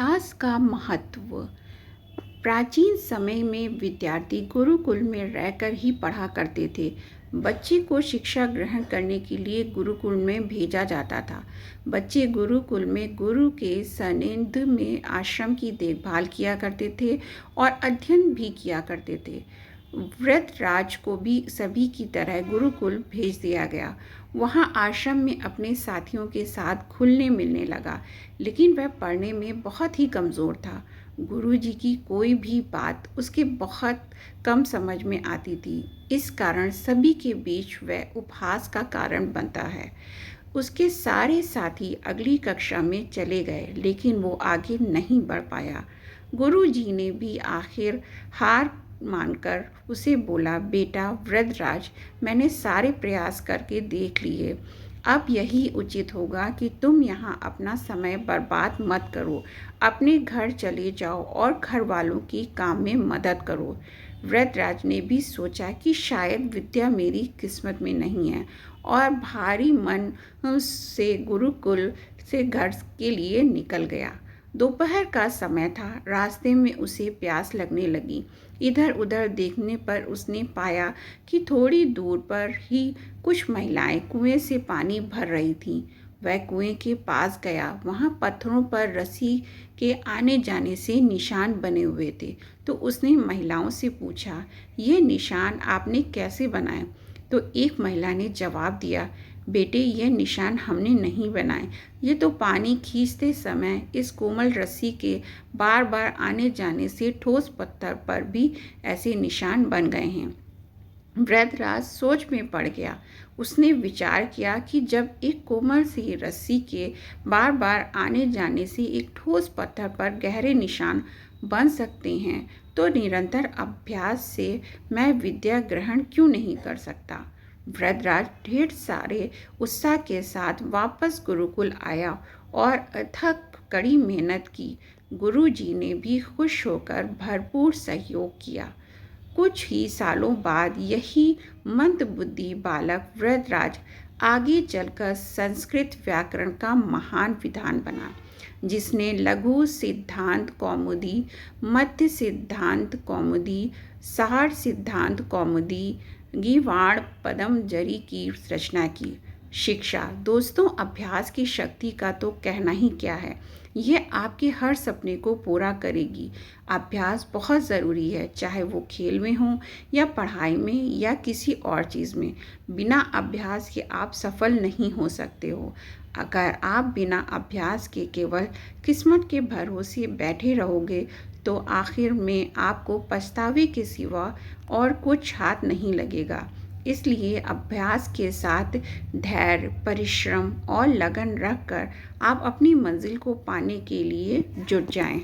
अभ्यास का महत्व। प्राचीन समय में विद्यार्थी गुरुकुल में रहकर ही पढ़ा करते थे। बच्चे को शिक्षा ग्रहण करने के लिए गुरुकुल में भेजा जाता था। बच्चे गुरुकुल में गुरु के सानिध्य में आश्रम की देखभाल किया करते थे और अध्ययन भी किया करते थे। वृद्धराज को भी सभी की तरह गुरुकुल भेज दिया गया। वहाँ आश्रम में अपने साथियों के साथ घुलने मिलने लगा, लेकिन वह पढ़ने में बहुत ही कमज़ोर था। गुरुजी की कोई भी बात उसके बहुत कम समझ में आती थी। इस कारण सभी के बीच वह उपहास का कारण बनता है। उसके सारे साथी अगली कक्षा में चले गए, लेकिन वो आगे नहीं बढ़ पाया। गुरुजी ने भी आखिर हार मानकर उसे बोला, बेटा वृद्धराज, मैंने सारे प्रयास करके देख लिए। अब यही उचित होगा कि तुम यहाँ अपना समय बर्बाद मत करो। अपने घर चले जाओ और घर वालों की काम में मदद करो। वृद्धराज ने भी सोचा कि शायद विद्या मेरी किस्मत में नहीं है, और भारी मन से गुरुकुल से घर के लिए निकल गया। दोपहर का समय था। रास्ते में उसे प्यास लगने लगी। इधर उधर देखने पर उसने पाया कि थोड़ी दूर पर ही कुछ महिलाएं कुएं से पानी भर रही थीं। वह कुएं के पास गया। वहां पत्थरों पर रस्सी के आने जाने से निशान बने हुए थे। तो उसने महिलाओं से पूछा, ये निशान आपने कैसे बनाए? तो एक महिला ने जवाब दिया, बेटे, ये निशान हमने नहीं बनाए। ये तो पानी खींचते समय इस कोमल रस्सी के बार बार आने जाने से ठोस पत्थर पर भी ऐसे निशान बन गए हैं। वृद्धराज सोच में पड़ गया। उसने विचार किया कि जब एक कोमल सी रस्सी के बार बार आने जाने से एक ठोस पत्थर पर गहरे निशान बन सकते हैं, तो निरंतर अभ्यास से मैं विद्या ग्रहण क्यों नहीं कर सकता। वृद्धराज ढेर सारे उत्साह के साथ वापस गुरुकुल आया और अथक कड़ी मेहनत की। गुरुजी ने भी खुश होकर भरपूर सहयोग किया। कुछ ही सालों बाद यही मंदबुद्धि बालक वृद्धराज आगे चलकर संस्कृत व्याकरण का महान विद्वान बना, जिसने लघु सिद्धांत कौमुदी, मध्य सिद्धांत कौमुदी, सार सिद्धांत कौमुदी, गीवाण पदमजरी की रचना की। शिक्षा दोस्तों, अभ्यास की शक्ति का तो कहना ही क्या है। यह आपके हर सपने को पूरा करेगी। अभ्यास बहुत ज़रूरी है, चाहे वो खेल में हो या पढ़ाई में या किसी और चीज़ में। बिना अभ्यास के आप सफल नहीं हो सकते हो। अगर आप बिना अभ्यास के केवल किस्मत के भरोसे बैठे रहोगे, तो आखिर में आपको पछतावे के सिवा और कुछ हाथ नहीं लगेगा। इसलिए अभ्यास के साथ धैर्य, परिश्रम और लगन रखकर आप अपनी मंजिल को पाने के लिए जुट जाएं।